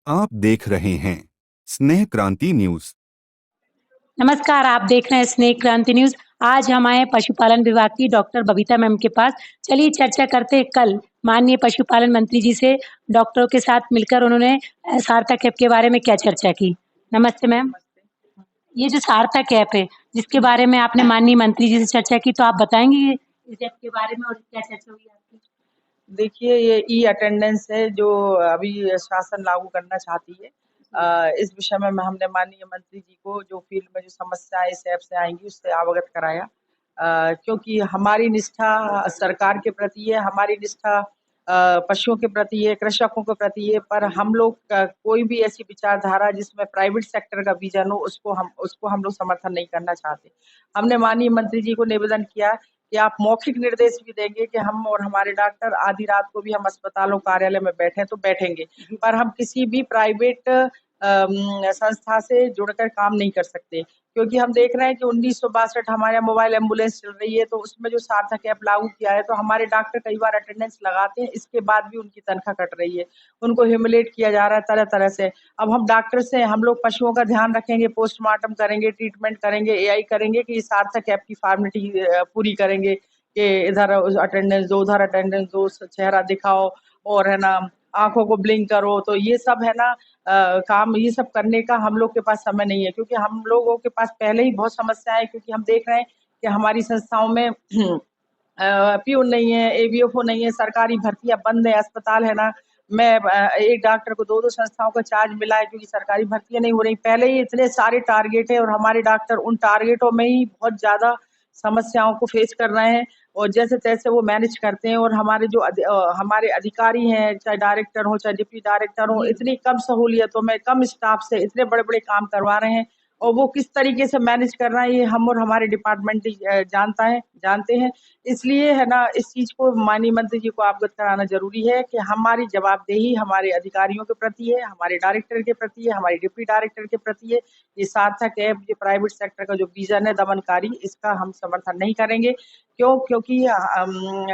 आप देख रहे हैं स्नेह क्रांति न्यूज। नमस्कार, आप देख रहे हैं स्नेक क्रांति न्यूज़। आज हम आए हैं पशुपालन विभाग की डॉक्टर बबीता मैम के पास। चलिए चर्चा करते हैं कल माननीय पशुपालन मंत्री जी से डॉक्टरों के साथ मिलकर उन्होंने सार्थक ऐप के बारे में क्या चर्चा की। नमस्ते मैम। ये जो सार्थक ऐप है, जिसके बारे में आपने माननीय मंत्री जी से चर्चा की, तो आप बताएँगी इस ऐप के बारे में और क्या चर्चा हुई आपकी? देखिए, ये ई अटेंडेंस है जो अभी शासन लागू करना चाहती है। इस विषय में हमने माननीय मंत्री जी को जो फील्ड में जो समस्याएँ इस ऐप से आएँगी उससे अवगत कराया। क्योंकि हमारी निष्ठा सरकार के प्रति है, हमारी निष्ठा पशुओं के प्रति है, कृषकों के प्रति है, पर हम लोग कोई भी ऐसी विचारधारा जिसमें प्राइवेट सेक्टर का विज़न हो उसको हम लोग समर्थन नहीं करना चाहते। हमने माननीय मंत्री जी को निवेदन किया कि आप मौखिक निर्देश भी देंगे कि हम और हमारे डॉक्टर आधी रात को भी हम अस्पतालों कार्यालय में बैठे तो बैठेंगे, पर हम किसी भी प्राइवेट संस्था से जुड़कर काम नहीं कर सकते, क्योंकि हम देख रहे हैं कि 1962 हमारे यहाँ मोबाइल एम्बुलेंस चल रही है, तो उसमें जो सार्थक ऐप लागू किया है, तो हमारे डॉक्टर कई बार अटेंडेंस लगाते हैं, इसके बाद भी उनकी तनख्वाह कट रही है, उनको ह्यूमिलेट किया जा रहा है तरह-तरह से। अब हम डॉक्टर से हम लोग पशुओं का ध्यान रखेंगे, पोस्टमार्टम करेंगे, ट्रीटमेंट करेंगे, एआई करेंगे कि सार्थक ऐप की फॉर्मेलिटी पूरी करेंगे कि इधर अटेंडेंस दो, उधर अटेंडेंस दो, चेहरा दिखाओ और है ना आँखों को ब्लिंक करो, तो ये सब है ना काम ये सब करने का हम लोग के पास समय नहीं है, क्योंकि हम लोगों के पास पहले ही बहुत समस्याएँ हैं, क्योंकि हम देख रहे हैं कि हमारी संस्थाओं में पियून नहीं है, एवीएफओ नहीं है, सरकारी भर्तियाँ बंद है, अस्पताल है ना, मैं एक डॉक्टर को 2-2 संस्थाओं का चार्ज मिला है क्योंकि सरकारी भर्तियाँ नहीं हो रही। पहले ही इतने सारे टारगेट हैं और हमारे डॉक्टर उन टारगेटों में ही बहुत ज़्यादा समस्याओं को फेस कर रहे हैं और जैसे-तैसे वो मैनेज करते हैं और हमारे अधिकारी हैं, चाहे डायरेक्टर हों, चाहे डिप्टी डायरेक्टर हों, इतनी कम सहूलियतों में, कम स्टाफ से इतने बड़े-बड़े काम करवा रहे हैं और वो किस तरीके से मैनेज कर रहा है, ये हम और हमारे डिपार्टमेंट ही जानते हैं। इसलिए है ना, इस चीज़ को माननीय मंत्री जी को अवगत कराना ज़रूरी है कि हमारी जवाबदेही हमारे अधिकारियों के प्रति है, हमारे डायरेक्टर के प्रति है, हमारे डिप्टी डायरेक्टर के प्रति है। ये सार्थक ऐप, ये प्राइवेट सेक्टर का जो विज़न है दमनकारी, इसका हम समर्थन नहीं करेंगे। क्यों? क्योंकि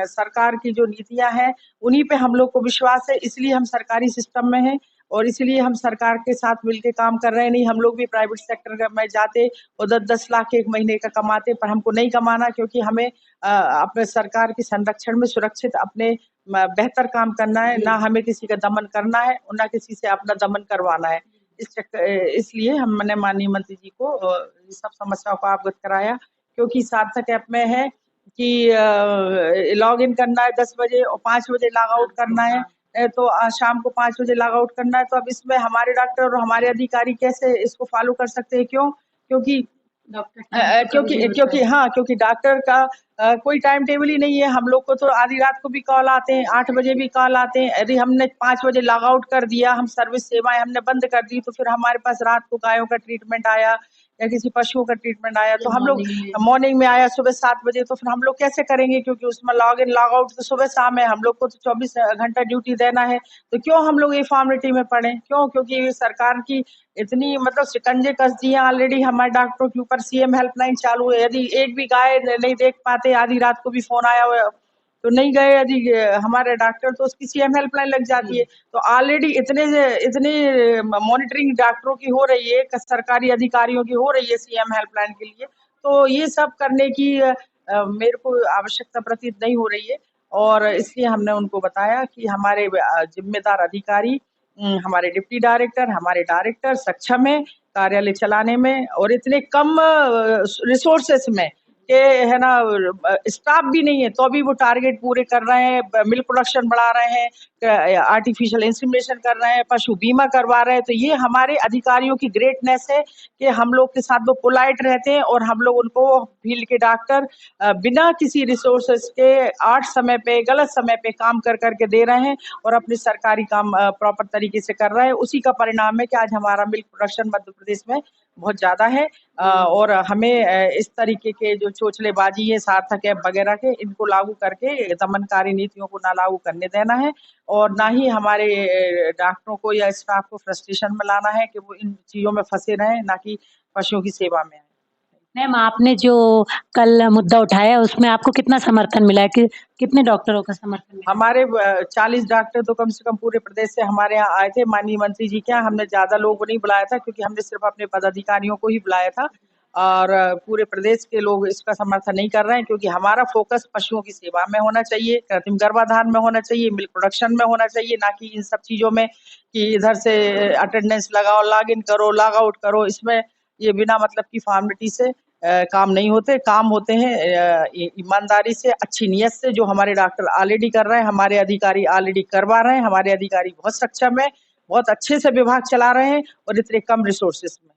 सरकार की जो नीतियाँ हैं, उन्हीं पे हम लोग को विश्वास है, इसलिए हम सरकारी सिस्टम में हैं और इसलिए हम सरकार के साथ मिलके काम कर रहे हैं। नहीं, हम लोग भी प्राइवेट सेक्टर में जाते और 10-10 लाख 1 महीने का कमाते, पर हमको नहीं कमाना, क्योंकि हमें अपने सरकार के संरक्षण में सुरक्षित अपने बेहतर काम करना है, ना हमें किसी का दमन करना है और ना किसी से अपना दमन करवाना है। इसलिए हमने माननीय मंत्री जी को ये सब समस्याओं को अवगत कराया, क्योंकि सार्थक ऐप में है कि लॉगिन करना है 10 बजे और 5 बजे लॉग आउट करना है। तो शाम को 5 बजे लॉग आउट करना है, तो अब इसमें हमारे डॉक्टर और हमारे अधिकारी कैसे इसको फॉलो कर सकते हैं? क्यों? क्योंकि क्योंकि डॉक्टर का कोई टाइम टेबल ही नहीं है। हम लोग को तो आधी रात को भी कॉल आते हैं, 8 बजे भी कॉल आते हैं। यदि हमने 5 बजे लॉग आउट कर दिया, हम सर्विस सेवाएँ हमने बंद कर दी, तो फिर हमारे पास रात को गायों का ट्रीटमेंट आया या किसी पशुओं का ट्रीटमेंट आया, तो हम लोग मॉर्निंग में आया सुबह 7 बजे, तो फिर हम लोग कैसे करेंगे? क्योंकि उसमें लॉग इन, लॉग आउट तो सुबह-शाम है, हम लोग को तो 24 घंटा ड्यूटी देना है। तो क्यों हम लोग ये फॉर्मेलिटी में पड़े? क्यों? क्योंकि सरकार की इतनी मतलब शिकंजे कस दिए ऑलरेडी हमारे डॉक्टरों के ऊपर। सीएम हेल्पलाइन चालू है, यदि एक भी गाय नहीं देख पाते, आधी रात को भी फ़ोन आया हुआ तो नहीं गए यदि हमारे डॉक्टर, तो उसकी सीएम हेल्पलाइन लग जाती है। तो ऑलरेडी इतनी मॉनिटरिंग डॉक्टरों की हो रही है, सरकारी अधिकारियों की हो रही है सीएम हेल्पलाइन के लिए, तो ये सब करने की मेरे को आवश्यकता प्रतीत नहीं हो रही है और इसलिए हमने उनको बताया कि हमारे जिम्मेदार अधिकारी, हमारे डिप्टी डायरेक्टर, हमारे डायरेक्टर सक्षम हैं कार्यालय चलाने में और इतने कम रिसोर्सेस में कि है ना स्टाफ भी नहीं है, तो भी वो टारगेट पूरे कर रहे हैं, मिल्क प्रोडक्शन बढ़ा रहे हैं, आर्टिफिशियल इंसेमिनेशन कर रहे हैं, पशु बीमा करवा रहे हैं। तो ये हमारे अधिकारियों की ग्रेटनेस है कि हम लोग के साथ वो पोलाइट रहते हैं और हम लोग उनको फील्ड के डॉक्टर बिना किसी रिसोर्सेस के 8 समय पे, गलत समय पे काम कर के दे रहे हैं और अपने सरकारी काम प्रॉपर तरीके से कर रहे हैं। उसी का परिणाम है कि आज हमारा मिल्क प्रोडक्शन मध्य प्रदेश में बहुत ज़्यादा है और हमें इस तरीके के जो चोचलेबाज़ी है सार्थक ऐप वगैरह के, इनको लागू करके दमनकारी नीतियों को ना लागू करने देना है और ना ही हमारे डॉक्टरों को या स्टाफ को फ्रस्ट्रेशन में लाना है कि वो इन चीज़ों में फँसे रहें, ना कि पशुओं की सेवा में आएँ। मैम आपने जो कल मुद्दा उठाया उसमें आपको कितना समर्थन मिला है? कि कितने डॉक्टरों का समर्थन मिला? हमारे 40 डॉक्टर तो कम से कम पूरे प्रदेश से हमारे यहाँ आए थे माननीय मंत्री जी के यहाँ। हमने ज़्यादा लोगों को नहीं बुलाया था क्योंकि हमने सिर्फ़ अपने पदाधिकारियों को ही बुलाया था और पूरे प्रदेश के लोग इसका समर्थन नहीं कर रहे हैं क्योंकि हमारा फ़ोकस पशुओं की सेवा में होना चाहिए, कृत्रिम गर्भाधान में होना चाहिए, मिल्क प्रोडक्शन में होना चाहिए, ना कि इन सब चीज़ों में कि इधर से अटेंडेंस लगाओ, लॉग इन करो, लॉग आउट करो। इसमें ये बिना मतलब की फ़ॉर्मेलिटी से काम नहीं होते, काम होते हैं ईमानदारी से, अच्छी नीयत से, जो हमारे डॉक्टर ऑलरेडी कर रहे हैं, हमारे अधिकारी ऑलरेडी करवा रहे हैं, हमारे अधिकारी बहुत सक्षम है, बहुत अच्छे से विभाग चला रहे हैं और इतने कम रिसोर्सेस में।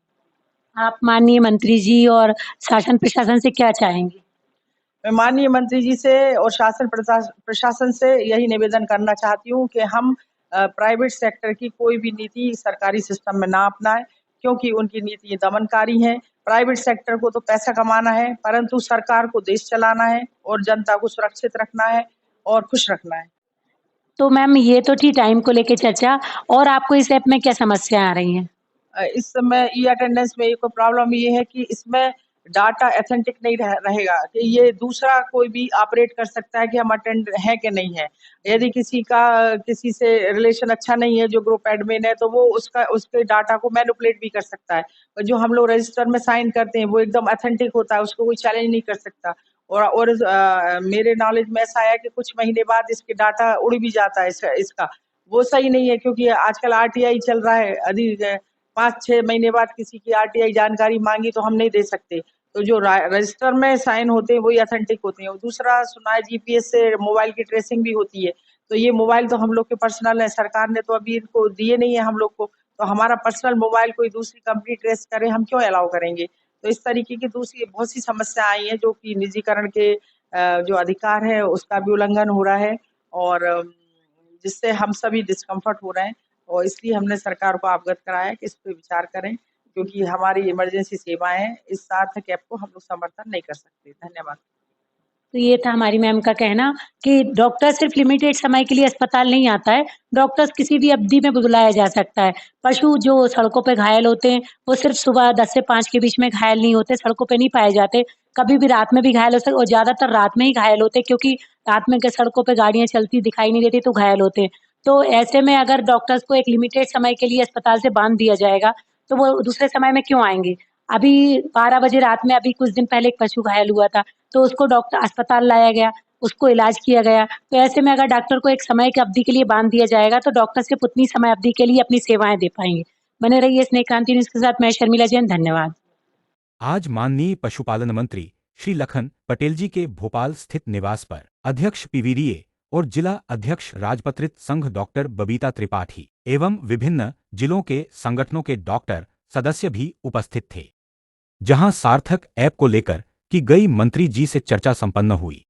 आप माननीय मंत्री जी और शासन प्रशासन से क्या चाहेंगी? मैं माननीय मंत्री जी से और शासन प्रशासन से यही निवेदन करना चाहती हूँ कि हम प्राइवेट सेक्टर की कोई भी नीति सरकारी सिस्टम में ना अपनाएं क्योंकि उनकी नीति दमनकारी है। प्राइवेट सेक्टर को तो पैसा कमाना है, परंतु सरकार को देश चलाना है और जनता को सुरक्षित रखना है और खुश रखना है। तो मैम ये तो थी टाइम को लेके चर्चा और आपको इस ऐप में क्या समस्याएँ आ रही हैं? इस समय ई अटेंडेंस में एक प्रॉब्लम ये है कि इसमें डाटा ऑथेंटिक नहीं रहेगा कि ये दूसरा कोई भी ऑपरेट कर सकता है कि हम अटेंड हैं कि नहीं है। यदि किसी का किसी से रिलेशन अच्छा नहीं है जो ग्रुप एडमिन है तो वो उसके डाटा को मैनिपुलेट भी कर सकता है। और जो हम लोग रजिस्टर में साइन करते हैं वो एकदम ऑथेंटिक होता है, उसको कोई चैलेंज नहीं कर सकता। और मेरे नॉलेज में ऐसा आया कि कुछ महीने बाद इसके डाटा उड़ भी जाता है इसका। वो सही नहीं है क्योंकि आजकल आरटीआई चल रहा है। यदि 5-6 महीने बाद किसी की आरटीआई जानकारी मांगी तो हम नहीं दे सकते। तो जो रजिस्टर में साइन होते हैं वही ऑथेंटिक होते हैं। और दूसरा सुना है जीपीएस से मोबाइल की ट्रेसिंग भी होती है। तो ये मोबाइल तो हम लोग के पर्सनल है, सरकार ने तो अभी इनको दिए नहीं है हम लोग को। तो हमारा पर्सनल मोबाइल कोई दूसरी कंपनी ट्रेस करे, हम क्यों अलाउ करेंगे? तो इस तरीके की दूसरी बहुत सी समस्या आई हैं जो कि निजीकरण के जो अधिकार है उसका भी उल्लंघन हो रहा है और जिससे हम सभी डिस्कम्फर्ट हो रहे हैं। और इसलिए हमने सरकार को अवगत कराया कि इस पे विचार करें क्योंकि हमारी इमरजेंसी सेवाएँ हैं, इस सार्थक ऐप को हम लोग समर्थन नहीं कर सकते। धन्यवाद। तो ये था हमारी मैम का कहना कि डॉक्टर सिर्फ लिमिटेड समय के लिए अस्पताल नहीं आता है, डॉक्टर्स किसी भी अवधि में बुलाया जा सकता है। पशु जो सड़कों पे घायल होते हैं, वो सिर्फ सुबह 10 से 5 के बीच में घायल नहीं होते, सड़कों पे नहीं पाए जाते। कभी भी रात में भी घायल हो सकते और ज़्यादातर रात में ही घायल होते हैं क्योंकि रात में के सड़कों पे गाड़ियाँ चलती दिखाई नहीं देती तो घायल होते हैं। तो ऐसे में अगर डॉक्टर्स को एक लिमिटेड समय के लिए अस्पताल से बाँध दिया जाएगा, तो वो दूसरे समय में क्यों आएँगे? अभी 12 बजे रात में अभी कुछ दिन पहले एक पशु घायल हुआ था, तो उसको डॉक्टर अस्पताल लाया गया, उसको इलाज किया गया। तो ऐसे में अगर डॉक्टर को एक समय की अवधि के लिए बाँध दिया जाएगा, तो डॉक्टर सिर्फ़ उतनी समय अवधि के लिए अपनी सेवाएँ दे पाएँगे। बने रहिए स्नेह क्रांति न्यूज़ के साथ, मैं शर्मिला जैन, धन्यवाद। आज माननीय पशुपालन मंत्री श्री लखन पटेल जी के भोपाल स्थित निवास पर अध्यक्ष पीवीडीए और जिला अध्यक्ष राजपत्रित संघ डॉक्टर बबीता त्रिपाठी एवं विभिन्न जिलों के संगठनों के डॉक्टर सदस्य भी उपस्थित थे, जहां सार्थक ऐप को लेकर की गई मंत्री जी से चर्चा संपन्न हुई।